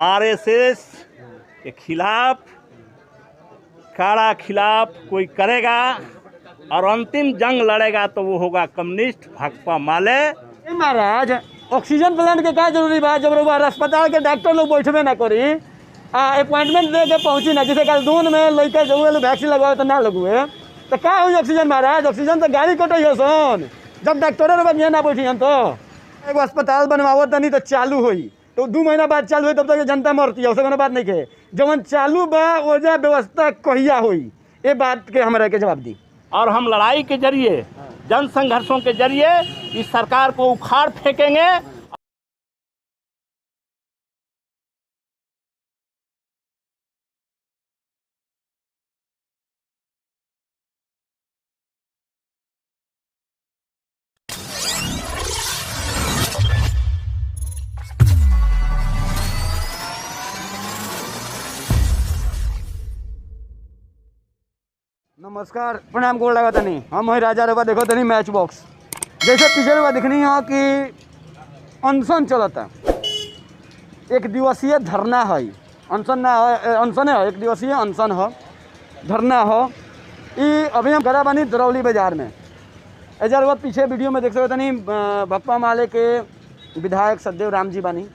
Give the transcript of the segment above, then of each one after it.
RSS के खिलाफ काड़ा खिलाफ कोई करेगा और अंतिम जंग लड़ेगा तो वो होगा कम्युनिस्ट भाकपा माले। महाराज ऑक्सीजन प्लांट के क्या जरूरी बा जब रउआ अस्पताल के डॉक्टर लोग बैठबे ना करी अपॉइंटमेंट दे के पहुंची ना, जैसे कल दून में लड़का जो वैक्सीन लगवाए तो ना लगुए तो क्या हुई ऑक्सीजन महाराज? ऑक्सीजन तो गाड़ी कटई सन जब डॉक्टर रउआ ना बैठी तो एगो अस्पताल बनवाओ तनी तो चालू होई तो 2 महीना बाद चालू हुई तब तक जनता मरती है, उससे कोनो बात नहीं के। जवन चालू बा ओजा व्यवस्था कहिया हुई ये बात के हमरा के जवाब दी। और हम लड़ाई के जरिए जन संघर्षों के जरिए इस सरकार को उखाड़ फेंकेंगे। नमस्कार प्रणाम गोड़ लगा तनी हम है राजा रवा देखो तनी मैच बॉक्स। जैसे पीछे रवा दिखनी है कि अनशन चलता, एक दिवसीय धरना है, अनशन ना है, अनशन है, एक दिवसीय अनशन है, धरना है। ये अभी हम खड़ा बानी दरौली बाजार में। एजा रवा पीछे वीडियो में देख सकते तनी भाकपा माले के विधायक सतदेव राम जी बानी,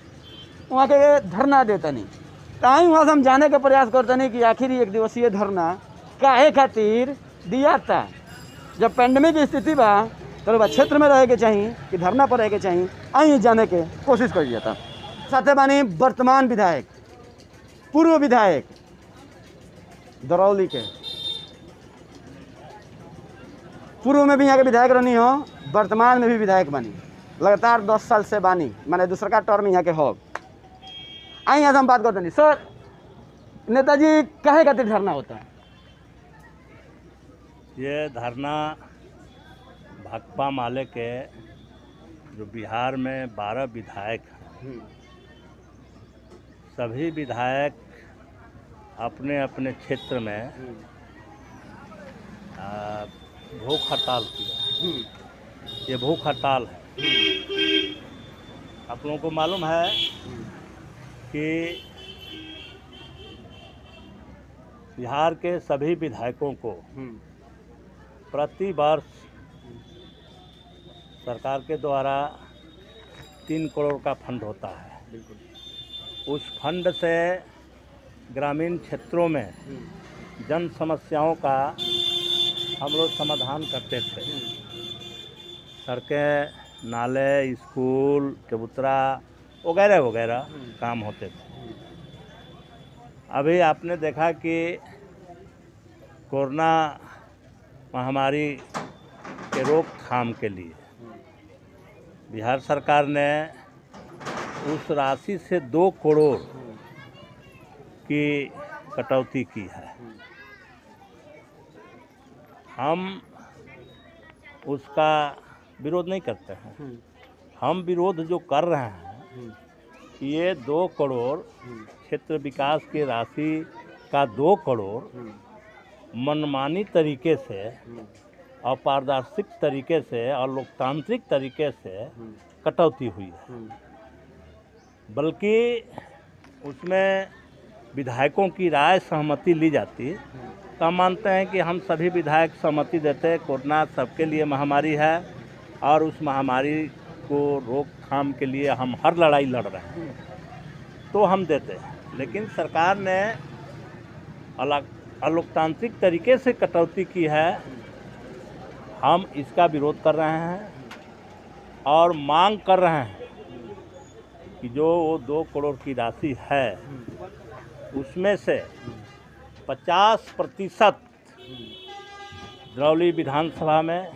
वहाँ के धरना देतनी। ताही वहाँ से हम जाने का प्रयास करतनी कि आखिर एक दिवसीय धरना काहे खातिर दिया था। जब पैंडेमिक की स्थिति बा तो क्षेत्र में रहे के चाहिए कि धरना पर रहे के चाहिए, आई जाने के कोशिश कर दिया था। साथे बानी वर्तमान विधायक, पूर्व विधायक दरौली के, पूर्व में भी यहाँ के विधायक रहनी हो, वर्तमान में भी विधायक बानी, लगातार 10 साल से बानी, माने दूसरा का टर्म यहाँ के हो। आई यहाँ से हम बात करते नहीं। सर नेताजी काहे खातिर धरना होता है? ये धरना भाकपा माले के जो बिहार में 12 विधायक हैं, सभी विधायक अपने अपने क्षेत्र में भूख हड़ताल किया। ये भूख हड़ताल है। आप लोगों को मालूम है कि बिहार के सभी विधायकों को प्रति वर्ष सरकार के द्वारा 3 करोड़ का फंड होता है। बिल्कुल। उस फंड से ग्रामीण क्षेत्रों में जन समस्याओं का हम लोग समाधान करते थे। सड़कें, नाले, स्कूल, चबूतरा वगैरह वगैरह काम होते थे। अभी आपने देखा कि कोरोना महामारी के रोकथाम के लिए बिहार सरकार ने उस राशि से 2 करोड़ की कटौती की है। हम उसका विरोध नहीं करते हैं। हम विरोध जो कर रहे हैं कि ये 2 करोड़ क्षेत्र विकास की राशि का 2 करोड़ मनमानी तरीके से, अपारदर्शी तरीके से और लोकतांत्रिक तरीके से कटौती हुई है। बल्कि उसमें विधायकों की राय सहमति ली जाती तो हम मानते हैं कि हम सभी विधायक सहमति देते। कोरोना सबके लिए महामारी है और उस महामारी को रोकथाम के लिए हम हर लड़ाई लड़ रहे हैं तो हम देते हैं। लेकिन सरकार ने अलोकतांत्रिक तरीके से कटौती की है। हम इसका विरोध कर रहे हैं और मांग कर रहे हैं कि जो वो 2 करोड़ की राशि है उसमें से 50% दरौली विधानसभा में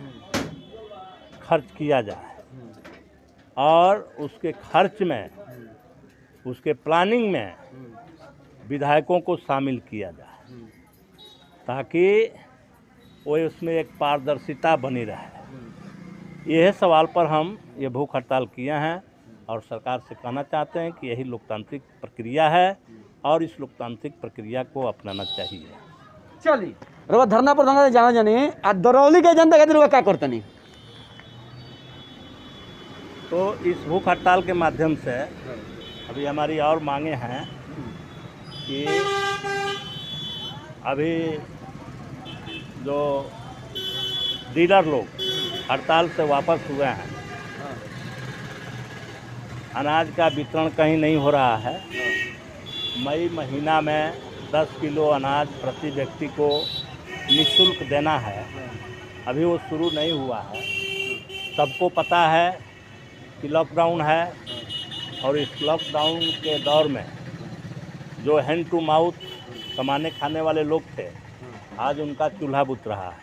खर्च किया जाए और उसके खर्च में, उसके प्लानिंग में विधायकों को शामिल किया जाए ताकि वो उसमें एक पारदर्शिता बनी रहे। यह सवाल पर हम ये भूख हड़ताल किए हैं और सरकार से कहना चाहते हैं कि यही लोकतांत्रिक प्रक्रिया है और इस लोकतांत्रिक प्रक्रिया को अपनाना चाहिए। चलिए रवा धरना पर जाना जानी आ दरौली के जनता खातिर रवा क्या करतनी? तो इस भूख हड़ताल के माध्यम से अभी हमारी और मांगे हैं कि अभी जो डीलर लोग हड़ताल से वापस हुए हैं, अनाज का वितरण कहीं नहीं हो रहा है। मई महीना में 10 किलो अनाज प्रति व्यक्ति को निःशुल्क देना है, अभी वो शुरू नहीं हुआ है। सबको पता है कि लॉकडाउन है और इस लॉकडाउन के दौर में जो हैंड टू माउथ कमाने खाने वाले लोग थे, आज उनका चूल्हा बुझ रहा है।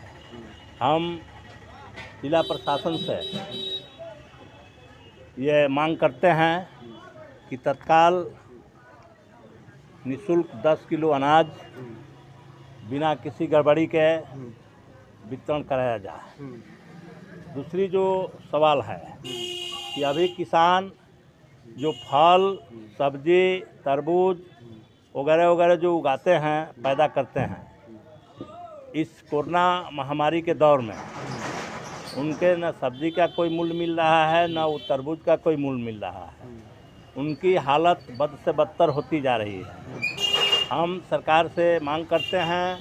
हम जिला प्रशासन से ये मांग करते हैं कि तत्काल निःशुल्क 10 किलो अनाज बिना किसी गड़बड़ी के वितरण कराया जाए। दूसरी जो सवाल है कि अभी किसान जो फल, सब्जी, तरबूज वगैरह वगैरह जो उगाते हैं, पैदा करते हैं, इस कोरोना महामारी के दौर में उनके न सब्जी का कोई मूल्य मिल रहा है, न वो तरबूज का कोई मूल्य मिल रहा है। उनकी हालत बद से बदतर होती जा रही है। हम सरकार से मांग करते हैं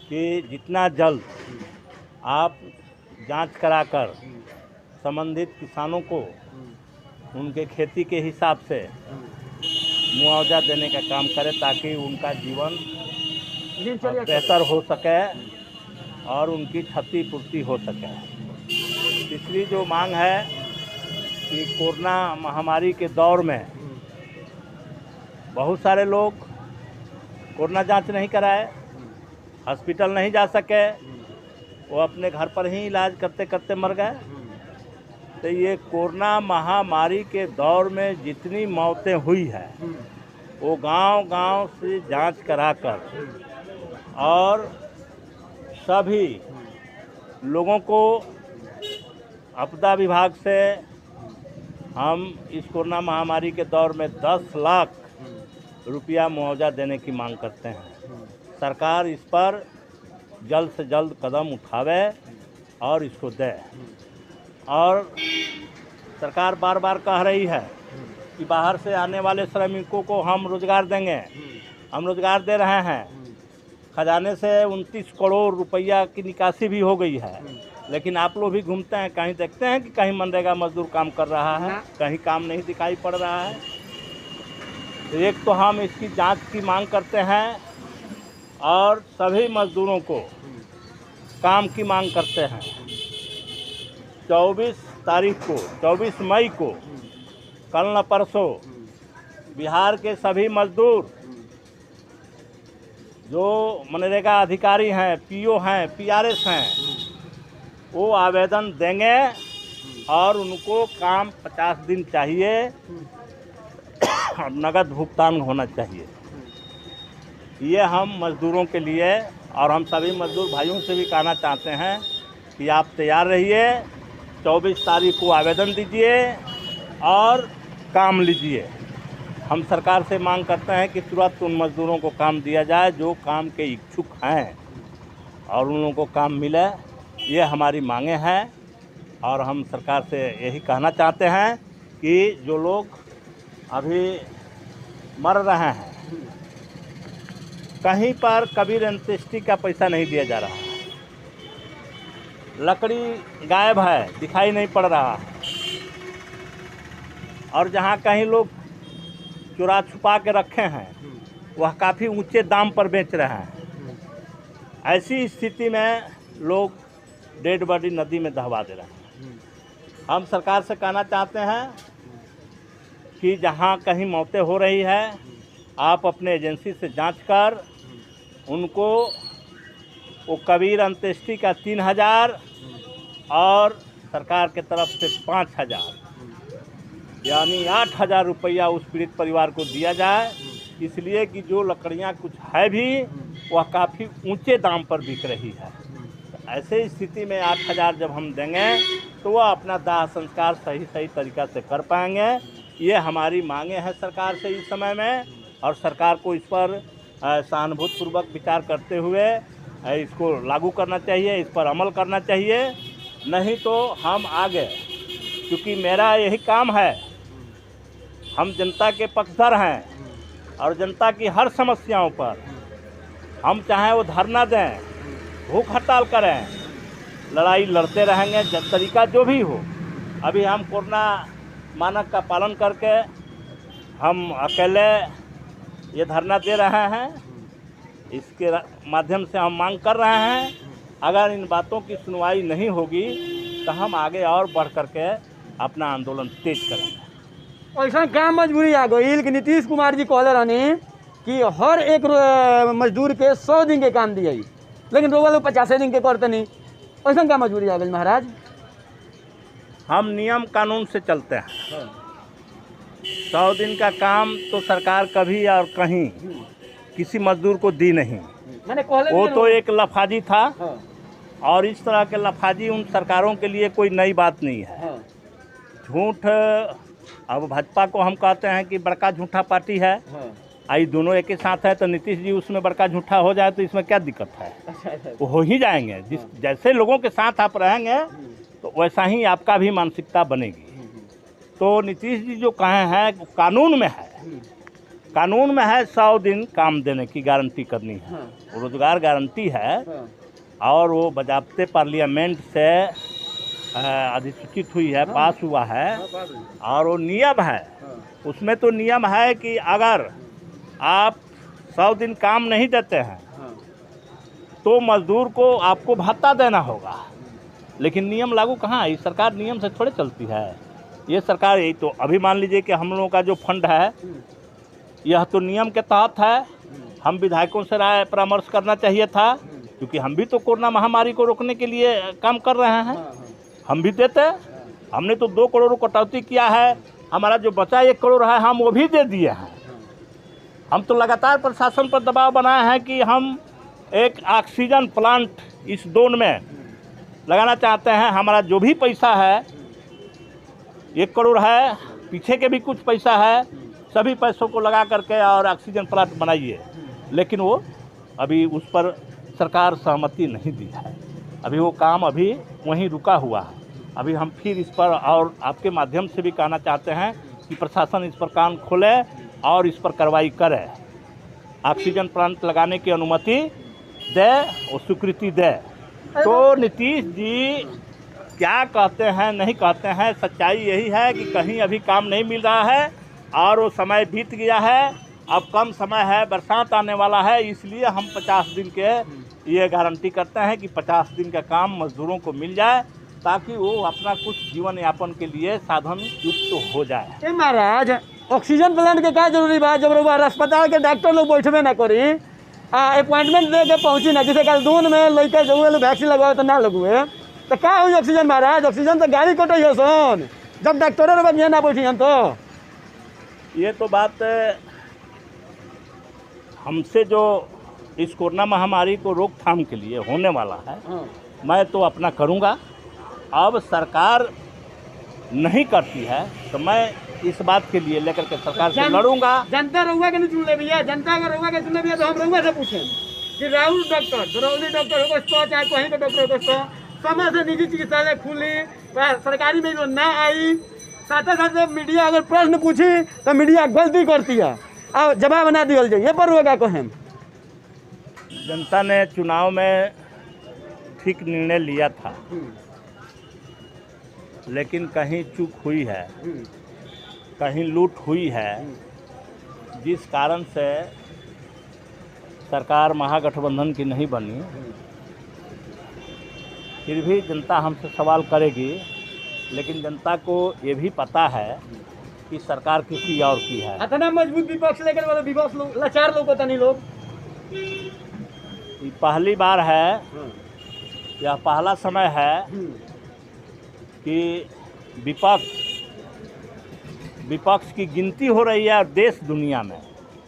कि जितना जल्द आप जांच कराकर संबंधित किसानों को उनके खेती के हिसाब से मुआवजा देने का काम करें, ताकि उनका जीवन बेहतर हो सके और उनकी क्षतिपूर्ति हो सके। तीसरी जो मांग है कि कोरोना महामारी के दौर में बहुत सारे लोग कोरोना जांच नहीं कराए, हॉस्पिटल नहीं जा सके, वो अपने घर पर ही इलाज करते करते मर गए। तो ये कोरोना महामारी के दौर में जितनी मौतें हुई है, वो गांव-गांव से जांच कराकर और सभी लोगों को आपदा विभाग से हम इस कोरोना महामारी के दौर में 10 लाख रुपया मुआवजा देने की मांग करते हैं। सरकार इस पर जल्द से जल्द कदम उठावे और इसको दे। और सरकार बार बार कह रही है कि बाहर से आने वाले श्रमिकों को हम रोज़गार देंगे, हम रोज़गार दे रहे हैं। खजाने से 29 करोड़ रुपया की निकासी भी हो गई है, लेकिन आप लोग भी घूमते हैं, कहीं देखते हैं कि कहीं मनरेगा मजदूर काम कर रहा है, कहीं काम नहीं दिखाई पड़ रहा है। तो एक तो हम इसकी जांच की मांग करते हैं और सभी मजदूरों को काम की मांग करते हैं। 24 मई को कल न परसों बिहार के सभी मजदूर जो मनरेगा अधिकारी हैं, पीओ हैं, पीआरएस हैं, वो आवेदन देंगे और उनको काम 50 दिन चाहिए और नगद भुगतान होना चाहिए। ये हम मज़दूरों के लिए और हम सभी मज़दूर भाइयों से भी कहना चाहते हैं कि आप तैयार रहिए, 24 तारीख को आवेदन दीजिए और काम लीजिए। हम सरकार से मांग करते हैं कि तुरंत उन मज़दूरों को काम दिया जाए जो काम के इच्छुक हैं और उन लोगों को काम मिले। ये हमारी मांगे हैं और हम सरकार से यही कहना चाहते हैं कि जो लोग अभी मर रहे हैं, कहीं पर कबीर अंत्येष्टि का पैसा नहीं दिया जा रहा है, लकड़ी गायब है, दिखाई नहीं पड़ रहा है, और जहाँ कहीं लोग चुरा छुपा के रखे हैं वह काफ़ी ऊंचे दाम पर बेच रहे हैं। ऐसी स्थिति में लोग डेड बॉडी नदी में दहवा दे रहे हैं। हम सरकार से कहना चाहते हैं कि जहाँ कहीं मौतें हो रही है, आप अपने एजेंसी से जांच कर उनको वो कबीर अंत्येष्टि का 3000 और सरकार के तरफ से 5000 यानी 8000 रुपया उस पीड़ित परिवार को दिया जाए, इसलिए कि जो लकड़ियाँ कुछ है भी वह काफ़ी ऊंचे दाम पर बिक रही है। ऐसे स्थिति में 8000 जब हम देंगे तो वह अपना दाह संस्कार सही तरीक़ा से कर पाएंगे। ये हमारी मांगे हैं सरकार से इस समय में, और सरकार को इस पर सहानुभूतिपूर्वक विचार करते हुए इसको लागू करना चाहिए, इस पर अमल करना चाहिए। नहीं तो हम आगे, क्योंकि मेरा यही काम है, हम जनता के पक्षधर हैं, और जनता की हर समस्याओं पर हम चाहे वो धरना दें, भूख हड़ताल करें, लड़ाई लड़ते रहेंगे, जब तरीका जो भी हो। अभी हम कोरोना मानक का पालन करके हम अकेले ये धरना दे रहे हैं। इसके माध्यम से हम मांग कर रहे हैं, अगर इन बातों की सुनवाई नहीं होगी तो हम आगे और बढ़ करके अपना आंदोलन तेज करेंगे। ऐसा क्या मजबूरी आ गई कि नीतीश कुमार जी कहले रहनी कि हर एक मजदूर के 100 दिन के काम दिए, लेकिन रोगा लोग 50 दिन के करते नहीं। ऐसा क्या मजबूरी आ गई महाराज? हम नियम कानून से चलते हैं। 100 दिन का काम तो सरकार कभी और कहीं किसी मजदूर को दी नहीं। मैंने कहले वो तो एक लफाजी था, हाँ, और इस तरह के लफाजी उन सरकारों के लिए कोई नई बात नहीं है। हाँ, झूठ, अब भाजपा को हम कहते हैं कि बड़का झूठा पार्टी है। हाँ। आई दोनों एक ही साथ है, तो नीतीश जी उसमें बड़का झूठा हो जाए तो इसमें क्या दिक्कत है? वो हो ही जाएंगे। जैसे लोगों के साथ आप रहेंगे तो वैसा ही आपका भी मानसिकता बनेगी। तो नीतीश जी जो कहे हैं कानून में है, कानून में है 100 दिन काम देने की गारंटी करनी है, रोजगार गारंटी है, और वो बजाबते पार्लियामेंट से अधिसूचित हुई है, पास हुआ है, और वो नियम है। उसमें तो नियम है कि अगर आप 100 दिन काम नहीं देते हैं तो मजदूर को आपको भत्ता देना होगा। लेकिन नियम लागू कहाँ है? ये सरकार नियम से थोड़े चलती है। ये सरकार यही तो, अभी मान लीजिए कि हम लोगों का जो फंड है यह तो नियम के तहत है। हम विधायकों से राय परामर्श करना चाहिए था, क्योंकि हम भी तो कोरोना महामारी को रोकने के लिए काम कर रहे हैं। हम भी देते, हमने तो 2 करोड़ कटौती किया है। हमारा जो बचा 1 करोड़ है हम वो भी दे दिए हैं। हम तो लगातार प्रशासन पर दबाव बनाए हैं कि हम एक ऑक्सीजन प्लांट इस जोन में लगाना चाहते हैं। हमारा जो भी पैसा है 1 करोड़ है, पीछे के भी कुछ पैसा है, सभी पैसों को लगा करके और ऑक्सीजन प्लांट बनाइए। लेकिन वो अभी उस पर सरकार सहमति नहीं दी है। अभी वो काम अभी वहीं रुका हुआ है। अभी हम फिर इस पर और आपके माध्यम से भी कहना चाहते हैं कि प्रशासन इस पर कान खोले और इस पर कार्रवाई करे, ऑक्सीजन प्लांट लगाने की अनुमति दे और स्वीकृति दे। तो नीतीश जी क्या कहते हैं नहीं कहते हैं, सच्चाई यही है कि कहीं अभी काम नहीं मिल रहा है और वो समय बीत गया है। अब कम समय है, बरसात आने वाला है, इसलिए हम 50 दिन के ये गारंटी करते हैं कि 50 दिन का काम मजदूरों को मिल जाए, ताकि वो अपना कुछ जीवन यापन के लिए साधन युक्त हो जाए। महाराज ऑक्सीजन प्लांट के क्या जरूरी बा? जब अस्पताल के डॉक्टर लोग बैठबे ना करी, अपॉइंटमेंट दे के पहुँची ना, जैसे कल दून में लड़के जो वैक्सीन लगवाए तो ना लगुए, तो क्या हुई ऑक्सीजन महाराज? ऑक्सीजन तो गाड़ी कटई हो सन, जब डॉक्टरों में ना बैठी हम। तो ये तो बात हमसे जो इस कोरोना महामारी को रोकथाम के लिए होने वाला है, मैं तो अपना करूँगा। अब सरकार नहीं करती है तो मैं इस बात के लिए लेकर के सरकार से लड़ूंगा। जनता रहुआ के नहीं चुन ले भैया, जनता अगर रहुआ के चुन ले भैया तो हम रहुआ से पूछें कि राहुल डॉक्टर, दरौली डॉक्टर होगा 100, चाहे कहीं का डॉक्टर होगा 100, समय से निजी चिकित्सालय खुली, सरकारी में ना आई। साथ साथ मीडिया अगर प्रश्न पूछी तो मीडिया गलती करती है और जवाब ना दिया जाए, ये पर होगा कहें। जनता ने चुनाव में ठीक निर्णय लिया था, लेकिन कहीं चूक हुई है, कहीं लूट हुई है, जिस कारण से सरकार महागठबंधन की नहीं बनी। फिर भी जनता हमसे सवाल करेगी, लेकिन जनता को ये भी पता है कि सरकार किसी और की है। इतना मजबूत विपक्ष लेकर वाले विपक्ष लोग लाचार लोग पता नहीं लोग। ये पहली बार है, यह पहला समय है कि विपक्ष की गिनती हो रही है देश दुनिया में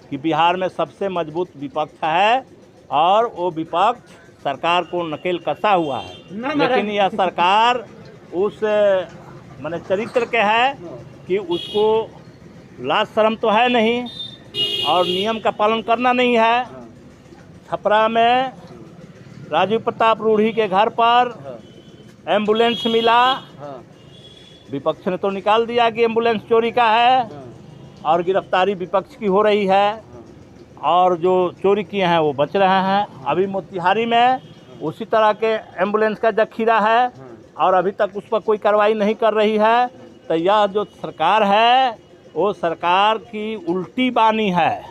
कि बिहार में सबसे मजबूत विपक्ष है, और वो विपक्ष सरकार को नकेल कसा हुआ है। लेकिन यह सरकार उस माने चरित्र के है कि उसको लाज शर्म तो है नहीं और नियम का पालन करना नहीं है। छपरा में राजीव प्रताप रूढ़ी के घर पर एम्बुलेंस मिला, विपक्ष ने तो निकाल दिया कि एम्बुलेंस चोरी का है, और गिरफ्तारी विपक्ष की हो रही है। और जो चोरी किए हैं वो बच रहे हैं। अभी मोतिहारी में उसी तरह के एम्बुलेंस का जखीरा है और अभी तक उस पर कोई कार्रवाई नहीं कर रही है। तो यह जो सरकार है वो सरकार की उल्टी बानी है।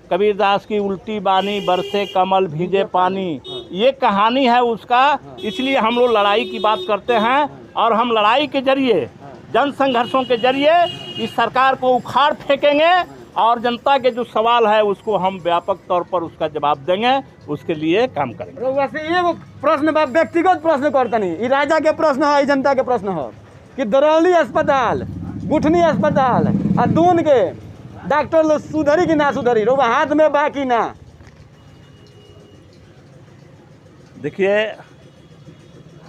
कबीरदास की उल्टी बानी, बरसे कमल भीजे पानी, ये कहानी है उसका। इसलिए हम लोग लड़ाई की बात करते हैं और हम लड़ाई के जरिए, जन संघर्षों के जरिए इस सरकार को उखाड़ फेंकेंगे और जनता के जो सवाल है उसको हम व्यापक तौर पर उसका जवाब देंगे, उसके लिए काम करेंगे। वैसे ये वो प्रश्न बा, व्यक्तिगत प्रश्न करता नहीं, ये राजा के प्रश्न है, जनता के प्रश्न है कि दरौली अस्पताल, गुठनी अस्पताल आ दून के डॉक्टर लोग सुधरी कि ना सुधरी, रोबा हाथ में बा कि ना? देखिए,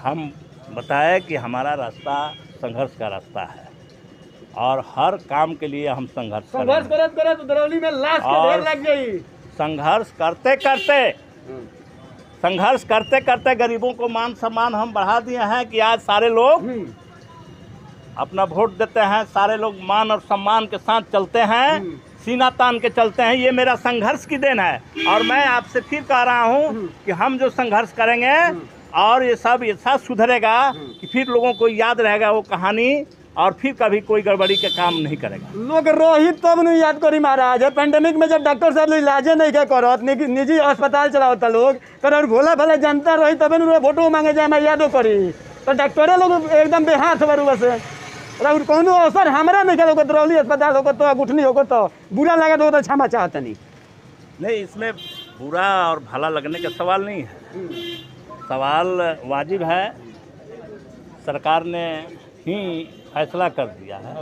हम बताए कि हमारा रास्ता संघर्ष का रास्ता है और हर काम के लिए हम संघर्ष करे तो दरौली में लाश के ढेर लग जाई। संघर्ष करते करते गरीबों को मान सम्मान हम बढ़ा दिए हैं कि आज सारे लोग अपना वोट देते हैं, सारे लोग मान और सम्मान के साथ चलते हैं, सीना तान के चलते हैं। ये मेरा संघर्ष की देन है और मैं आपसे फिर कह रहा हूँ कि हम जो संघर्ष करेंगे और ये सब ऐसा सुधरेगा कि फिर लोगों को याद रहेगा वो कहानी और फिर कभी कोई गड़बड़ी के काम नहीं करेगा। लोग रोहित तब नहीं याद करी महाराज, पेंडेमिक में जब डॉक्टर साहब इलाजे नहीं क्या करत, निजी अस्पताल चलावता लोग, तो भोला भला जनता रही तब वोटो मांगे जाए, मैं यादो करी। तो डॉक्टरे लोग एकदम बेहाथ बरू से कोनो अवसर हमारा नहीं करे, दरौली अस्पताल होगा तो गुठनी होगा तो बुरा लगे तो क्षमा चाहता नहीं, इसमें बुरा और भला लगने का सवाल नहीं है। सवाल वाजिब है। सरकार ने ही फैसला कर दिया है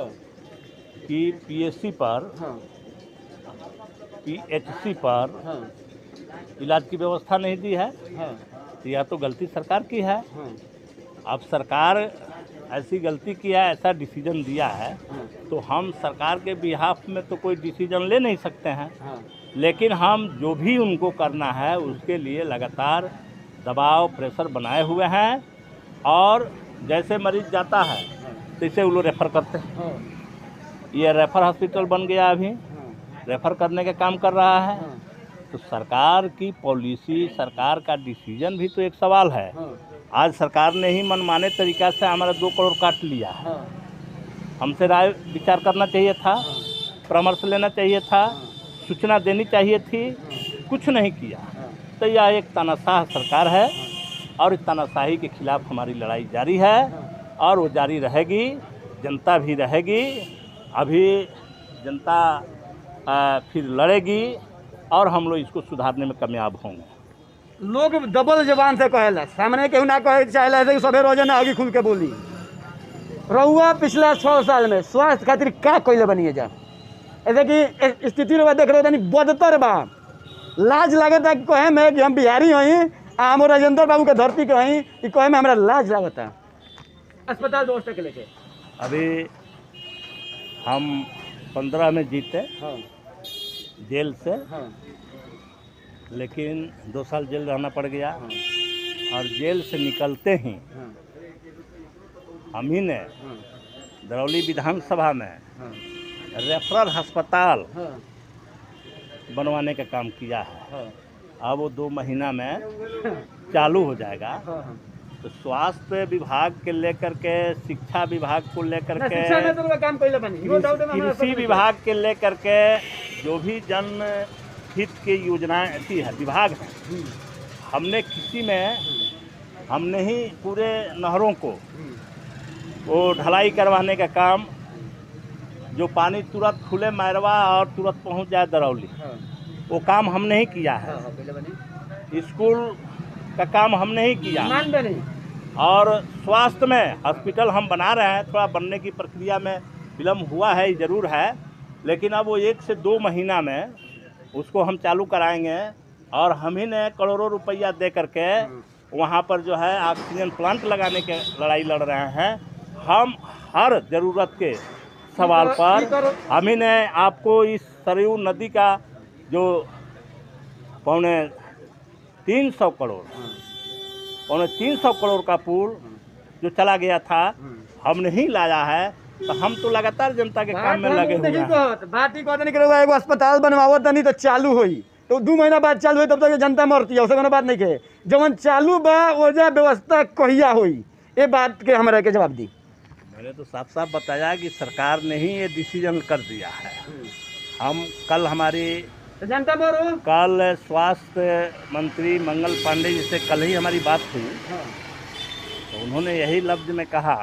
कि पीएचसी पर, पीएचसी पर इलाज की व्यवस्था नहीं दी है, तो या तो गलती सरकार की है। अब सरकार ऐसी गलती किया है, ऐसा डिसीजन दिया है, तो हम सरकार के बिहाफ में तो कोई डिसीजन ले नहीं सकते हैं। लेकिन हम जो भी उनको करना है उसके लिए लगातार दबाव, प्रेशर बनाए हुए हैं और जैसे मरीज जाता है तैसे वो लोग रेफ़र करते हैं। ये रेफ़र हॉस्पिटल बन गया, अभी रेफ़र करने का काम कर रहा है। तो सरकार की पॉलिसी, सरकार का डिसीजन भी तो एक सवाल है। आज सरकार ने ही मनमाने तरीक़ा से हमारा 2 करोड़ काट लिया है। हमसे राय विचार करना चाहिए था, परामर्श लेना चाहिए था, सूचना देनी चाहिए थी, कुछ नहीं किया। तो यह एक तानाशाह सरकार है और इस तानाशाही के खिलाफ हमारी लड़ाई जारी है और वो जारी रहेगी। जनता भी रहेगी, अभी जनता फिर लड़ेगी और हम लोग इसको सुधारने में कामयाब होंगे। लोग डबल जबान से कहेला, सामने केहू ना कहे चाहेला कि सबे रोजाना आगे खुल के बोली। रहुआ पिछला 6 साल में स्वास्थ्य खातिर का कइले बनिए जा, ऐसे कि स्थिति रहुआ देख रहे हो बदतर बा, लाज लागता कि कहे में कि हम बिहारी हई आ हम राजेंद्र बाबू के धरती के हई, कि कहे में हमरा लाज लागता। अस्पताल व्यवस्था के लेके अभी हम 15 में जीते जेल से, लेकिन 2 साल जेल रहना पड़ गया और जेल से निकलते ही हम ही ने दरौली विधानसभा में रेफरल अस्पताल बनवाने का काम किया है। अब वो 2 महीना में चालू हो जाएगा। तो स्वास्थ्य विभाग के लेकर के, शिक्षा विभाग को लेकर के, कृषि विभाग के लेकर के जो भी जन हित की योजनाएं ऐसी है, विभाग है, हमने कृषि में हमने ही पूरे नहरों को वो ढलाई करवाने का काम, जो पानी तुरंत खुले मैरवा और तुरंत पहुंच जाए दरौली, वो काम हमने ही किया है। स्कूल का काम हमने ही किया और स्वास्थ्य में हॉस्पिटल हम बना रहे हैं। थोड़ा बनने की प्रक्रिया में विलम्ब हुआ है, ज़रूर है, लेकिन अब वो 1 से 2 महीना में उसको हम चालू कराएंगे और हम ही ने करोड़ों रुपया दे करके वहाँ पर जो है ऑक्सीजन प्लांट लगाने के लड़ाई लड़ रहे हैं। हम हर ज़रूरत के सवाल पर हम ही ने आपको इस सरयू नदी का जो 350 करोड़ का पुल जो चला गया था, हमने ही लाया है। तो हम तो लगातार जनता के काम में लगे हुए हैं। बात ही कहते नहीं करेगा, एगो अस्पताल बनवावत नहीं तो चालू होई, तो 2 महीना बाद चालू हुई तब तक जनता मरती है, उससे कोनो बात नहीं के। जवन चालू बा ओजा व्यवस्था कहिया होई, ये बात के हमरा के जवाब दी। मैंने तो साफ साफ बताया कि सरकार ने ही ये डिसीजन कर दिया है। हम कल हमारी तो जनता बोलो कल स्वास्थ्य मंत्री मंगल पांडे जी से कल ही हमारी बात हुई, तो उन्होंने यही लफ्ज में कहा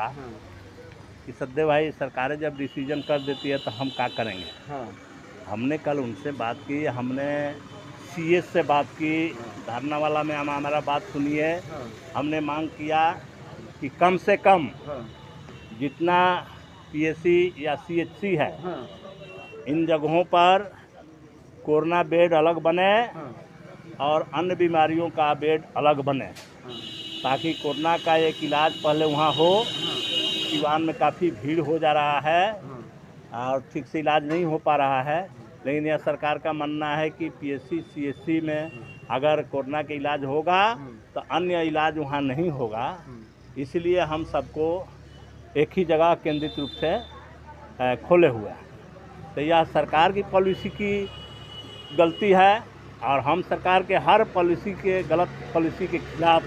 कि सद्देव भाई सरकारें जब डिसीजन कर देती है तो हम क्या करेंगे। हमने कल उनसे बात की, हमने सीएस से बात की, धरना वाला में हमारा बात सुनिए। हमने मांग किया कि कम से कम जितना पीएससी या सीएचसी है इन जगहों पर कोरोना बेड अलग बने और अन्य बीमारियों का बेड अलग बने, ताकि कोरोना का एक इलाज पहले वहाँ हो। सिवान में काफ़ी भीड़ हो जा रहा है और ठीक से इलाज नहीं हो पा रहा है, लेकिन यह सरकार का मानना है कि पीएससी सीएचसी में अगर कोरोना का इलाज होगा तो अन्य इलाज वहाँ नहीं होगा। इसलिए हम सबको एक ही जगह केंद्रित रूप से खोले हुए हैं। तो यह सरकार की पॉलिसी की गलती है और हम सरकार के हर पॉलिसी के गलत पॉलिसी के खिलाफ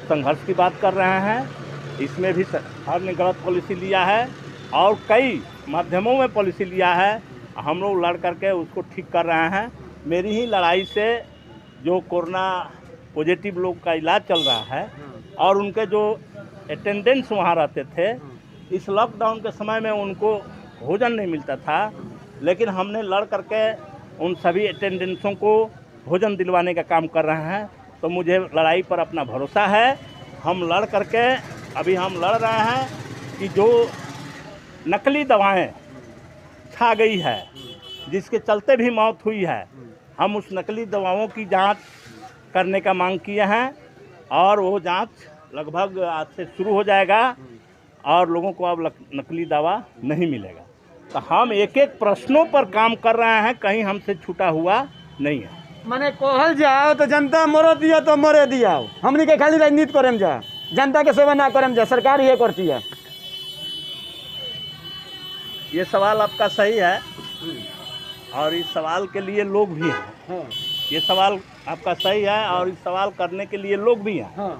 संघर्ष की बात कर रहे हैं। इसमें भी सरकार ने गलत पॉलिसी लिया है और कई माध्यमों में पॉलिसी लिया है, हम लोग लड़ करके उसको ठीक कर रहे हैं। मेरी ही लड़ाई से जो कोरोना पॉजिटिव लोग का इलाज चल रहा है और उनके जो अटेंडेंट्स वहाँ रहते थे, इस लॉकडाउन के समय में उनको भोजन नहीं मिलता था, लेकिन हमने लड़ करके उन सभी अटेंडेंट्सों को भोजन दिलवाने का काम कर रहे हैं। तो मुझे लड़ाई पर अपना भरोसा है। हम लड़ करके अभी हम लड़ रहे हैं कि जो नकली दवाएं छा गई है, जिसके चलते भी मौत हुई है, हम उस नकली दवाओं की जांच करने का मांग किए हैं और वो जांच लगभग आज से शुरू हो जाएगा और लोगों को अब नकली दवा नहीं मिलेगा। तो हम एक एक प्रश्नों पर काम कर रहे हैं, कहीं हमसे छूटा हुआ नहीं है। माने कहल जाओ तो जनता मरो दिया तो मरे दिया, हमनी के खाली राजनीति करें जा, जनता के सेवा ना करें जा, सरकार ये करती है। ये सवाल आपका सही है और इस सवाल के लिए लोग भी हैं। ये सवाल आपका सही है और इस सवाल करने के लिए लोग भी हैं।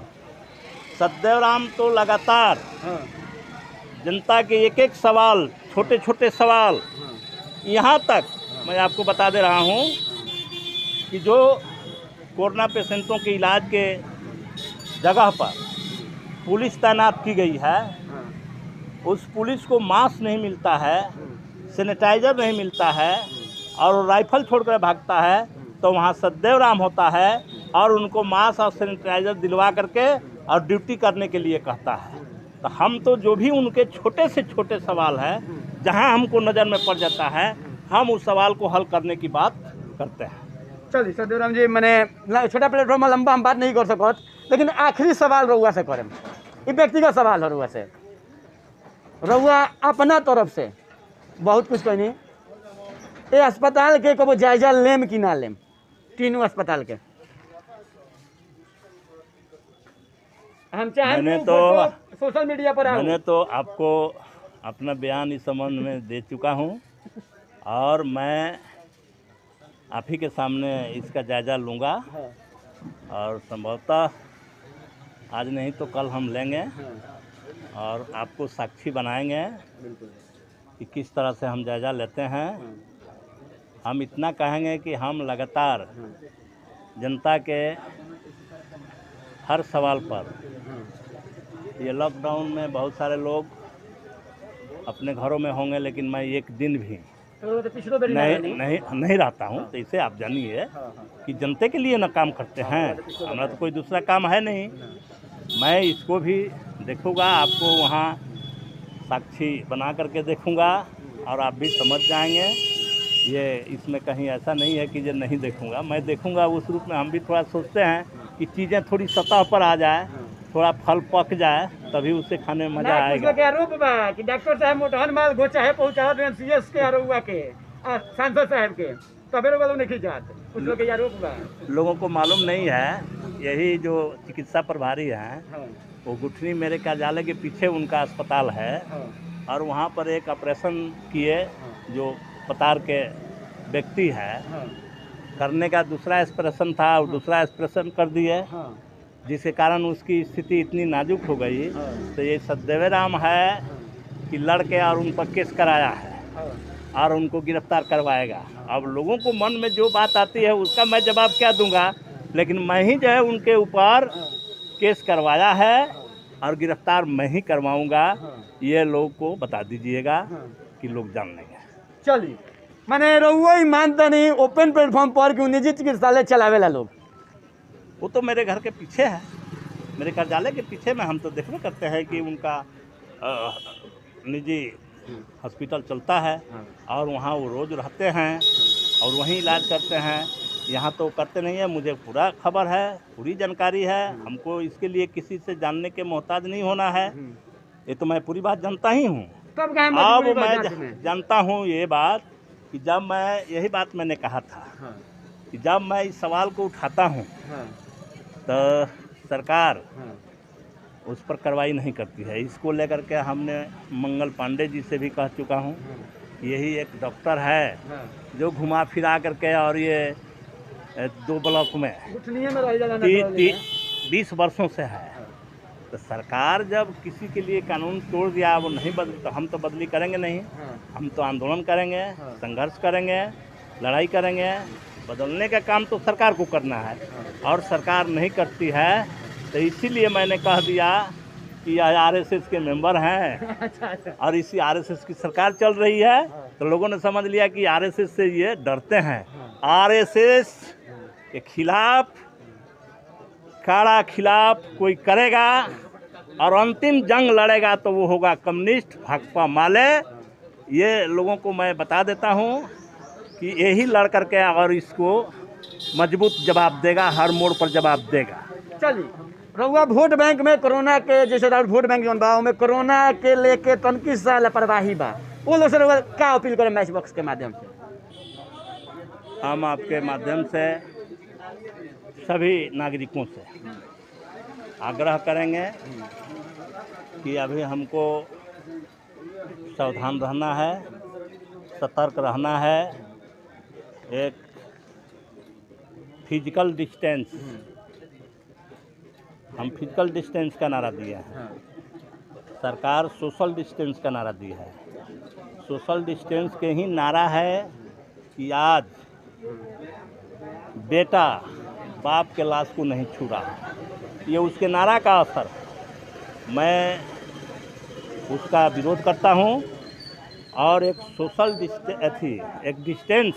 सद्देव राम तो लगातार जनता के एक एक सवाल, छोटे छोटे सवाल, यहाँ तक मैं आपको बता दे रहा हूँ कि जो कोरोना पेशेंटों के इलाज के जगह पर पुलिस तैनात की गई है, उस पुलिस को मास्क नहीं मिलता है, सैनिटाइज़र नहीं मिलता है और राइफल छोड़कर भागता है, तो वहाँ सद्देव राम होता है और उनको मास्क और सैनिटाइज़र दिलवा करके और ड्यूटी करने के लिए कहता है। तो हम तो जो भी उनके छोटे से छोटे सवाल है, जहाँ हमको नज़र में पड़ जाता है, हम उस सवाल को हल करने की बात करते हैं। चलिए सद्देव राम जी, मैंने छोटा प्लेटफॉर्म में लंबा हम बात नहीं कर सकत, लेकिन आखिरी सवाल रउआ से करें। ये व्यक्तिगत सवाल है रउआ से। रउआ अपना तरफ से बहुत कुछ कहनी, ये अस्पताल के कबो जायजा लेम कि ना लेम, तीनों अस्पताल के। हम चाहे सोशल मीडिया पर मैंने तो आपको अपना बयान इस संबंध में दे चुका हूँ और मैं आप ही के सामने इसका जायज़ा लूँगा और संभवतः आज नहीं तो कल हम लेंगे और आपको साक्षी बनाएंगे कि किस तरह से हम जायज़ा लेते हैं। हम इतना कहेंगे कि हम लगातार जनता के हर सवाल पर, ये लॉकडाउन में बहुत सारे लोग अपने घरों में होंगे, लेकिन मैं एक दिन भी नहीं रहता हूँ, तो इसे आप जानिए कि जनता के लिए ना काम करते हैं। हमारा तो कोई दूसरा काम है नहीं। मैं इसको भी देखूँगा, आपको वहाँ साक्षी बना करके देखूँगा और आप भी समझ जाएंगे। ये इसमें कहीं ऐसा नहीं है कि ये नहीं देखूँगा, मैं देखूँगा। उस रूप में हम भी थोड़ा सोचते हैं कि चीज़ें थोड़ी सतह पर आ जाए, थोड़ा फल पक जाए, तभी उसे खाने में मजा आएगा। क्या आरोप बा कि डॉक्टर साहब मोटहन माल गोचा है पहुंचा देन सीएस के आरोप के सांसद साहब के, तबे लोग नहीं जात, कुछ लोग के आरोप बा। लोगों को मालूम नहीं है। यही जो चिकित्सा प्रभारी हैं, वो गुठनी मेरे कार्यालय के पीछे उनका अस्पताल है, और वहाँ पर एक ऑपरेशन किए, जो पतार के व्यक्ति है, करने का दूसरा ऑपरेशन था और दूसरा ऑपरेशन कर दिए, जिसके कारण उसकी स्थिति इतनी नाजुक हो गई। तो ये सचदेव राम है कि लड़के और उन पर केस कराया है और उनको गिरफ्तार करवाएगा। अब लोगों को मन में जो बात आती है उसका मैं जवाब क्या दूंगा, लेकिन मैं ही जो है उनके ऊपर केस करवाया है और गिरफ्तार मैं ही करवाऊंगा। ये लोग को बता दीजिएगा कि लोग जान लेंगे। चलिए, मैंने रहुआ ही मानता नहीं ओपन प्लेटफॉर्म पर कि निजी चिकित्सालय चलावेला लोग। वो तो मेरे घर के पीछे है, मेरे कार्यालय के पीछे में हम तो देखने करते हैं कि उनका निजी हॉस्पिटल चलता है और वहाँ वो रोज़ रहते हैं और वहीं इलाज करते हैं। यहाँ तो करते नहीं है। मुझे पूरा खबर है, पूरी जानकारी है। हमको इसके लिए किसी से जानने के मोहताज नहीं होना है। ये तो मैं पूरी बात जानता ही हूँ। तब अब मैं जानता हूँ ये बात कि जब मैं, यही बात मैंने कहा था कि जब मैं इस सवाल को उठाता हूँ तो सरकार उस पर कार्रवाई नहीं करती है। इसको लेकर के हमने मंगल पांडे जी से भी कह चुका हूँ। यही एक डॉक्टर है जो घुमा फिरा करके और ये 2 ब्लॉक में 20 वर्षों से है। तो सरकार जब किसी के लिए कानून तोड़ दिया, वो नहीं बदल, तो हम तो बदली करेंगे नहीं। हम तो आंदोलन करेंगे, संघर्ष करेंगे, लड़ाई करेंगे। बदलने का काम तो सरकार को करना है और सरकार नहीं करती है। तो इसीलिए मैंने कह दिया कि आरएसएस के मेंबर हैं और इसी आरएसएस की सरकार चल रही है। तो लोगों ने समझ लिया कि आरएसएस से ये डरते हैं। आरएसएस के खिलाफ, काड़ा खिलाफ कोई करेगा और अंतिम जंग लड़ेगा तो वो होगा कम्युनिस्ट भाकपा माले। ये लोगों को मैं बता देता हूँ कि यही लड़ करके और इसको मजबूत जवाब देगा, हर मोड़ पर जवाब देगा। चलिए, रहुआ वोट बैंक में कोरोना के जैसे वोट बैंक जौन बा में कोरोना के लेके तनकी सा लापरवाही बा, वो लोग से रहुआ क्या अपील करें मैच बॉक्स के माध्यम से? हम आपके माध्यम से सभी नागरिकों से आग्रह करेंगे कि अभी हमको सावधान रहना है, सतर्क रहना है। एक फिजिकल डिस्टेंस, हम फिजिकल डिस्टेंस का नारा दिया है। सरकार सोशल डिस्टेंस का नारा दी है। सोशल डिस्टेंस के ही नारा है कि आज बेटा बाप के लाश को नहीं छू रहा। ये उसके नारा का असर। मैं उसका विरोध करता हूँ और एक सोशल एक डिस्टेंस,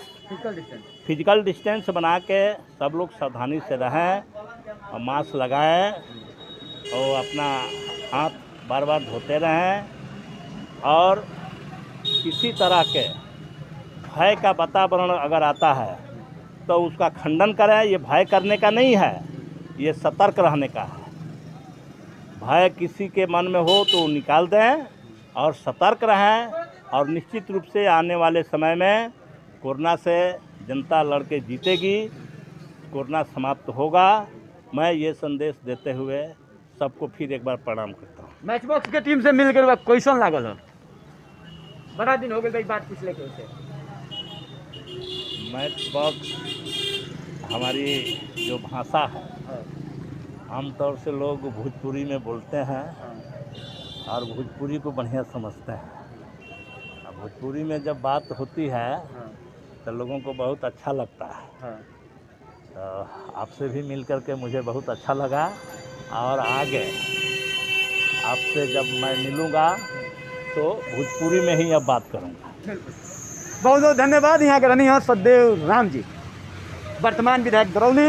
फिजिकल डिस्टेंस बना के सब लोग सावधानी से रहें और मास्क लगाएं और अपना हाथ बार बार धोते रहें। और किसी तरह के भय का वातावरण अगर आता है तो उसका खंडन करें। ये भय करने का नहीं है, ये सतर्क रहने का है। भय किसी के मन में हो तो निकाल दें और सतर्क रहें। और निश्चित रूप से आने वाले समय में कोरोना से जनता लड़के जीतेगी, कोरोना समाप्त होगा। मैं ये संदेश देते हुए सबको फिर एक बार प्रणाम करता हूँ। मैच बॉक्स के टीम से मिलकर क्वेश्चन लागल हो, बड़ा दिन हो गए बात पूछ लेके उसे। मैच बॉक्स हमारी जो भाषा है, आमतौर से लोग भोजपुरी में बोलते हैं और भोजपुरी को बढ़िया समझते हैं। भोजपुरी में जब बात होती है तो लोगों को बहुत अच्छा लगता है। तो आपसे भी मिल कर के मुझे बहुत अच्छा लगा और आगे आपसे जब मैं मिलूँगा तो भोजपुरी में ही अब बात करूँगा। बहुत बहुत धन्यवाद। यहाँ के रहनी है सचदेव राम जी, वर्तमान विधायक दरौली।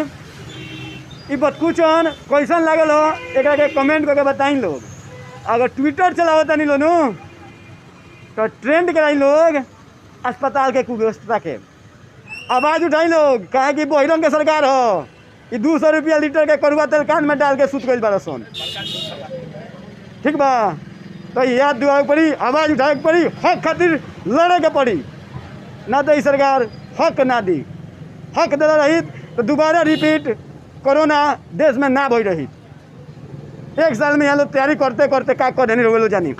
ये बतकुचन क्वेश्चन लागल हो एक कमेंट करके बताई लोग। अगर ट्विटर चलावता नहीं लो तो ट्रेंड कराई लोग अस्पताल के कुव्यवस्था के, आवाज़ उठाई लोग। कहे कि बहिरन के सरकार हो, ये 200 रुपया लीटर के करुआ तेल कान में डाल के सुत गई बार सोन। ठीक बा, तो याद दिलावे पड़ी, आवाज़ उठाए पड़ी, हक खातिर लड़े के पड़ी। ना तो ये सरकार हक ना दी, हक दे रही तो दोबारा रिपीट कोरोना देश में ना भई रही। 1 साल में यहाँ लोग तैयारी करते करते का कर देनी जानी।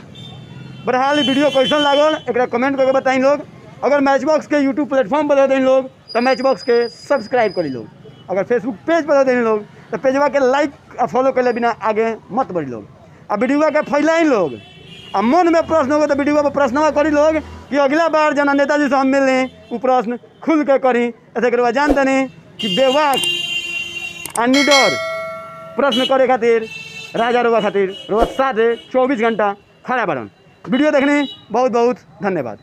बहरहाल वीडियो कैसन लागल एक कमेंट करके बताई लोग। अगर मैच बॉक्स के यूट्यूब प्लेटफॉर्म पर दें लोग तो मैच बॉक्स के सब्सक्राइब करी लोग। अगर फेसबुक पेज पर दें लोग तो पेजवा के लाइक और फॉलो कर बिना आगे मत बढ़ी लोग। आ वीडियो के फैलाई लोग। आ मन में प्रश्न होगा तो वीडियो पर प्रश्न करी लोग कि अगला बार जना नेताजी से हम मिलें वो प्रश्न खुल के करी। ऐसे करवा जानते नहीं कि बेवाक आ निडर प्रश्न करे खातिर राजा रुआ खातिर रोज 7 से 24 घंटा खड़ा बड़न। वीडियो देखने बहुत बहुत धन्यवाद।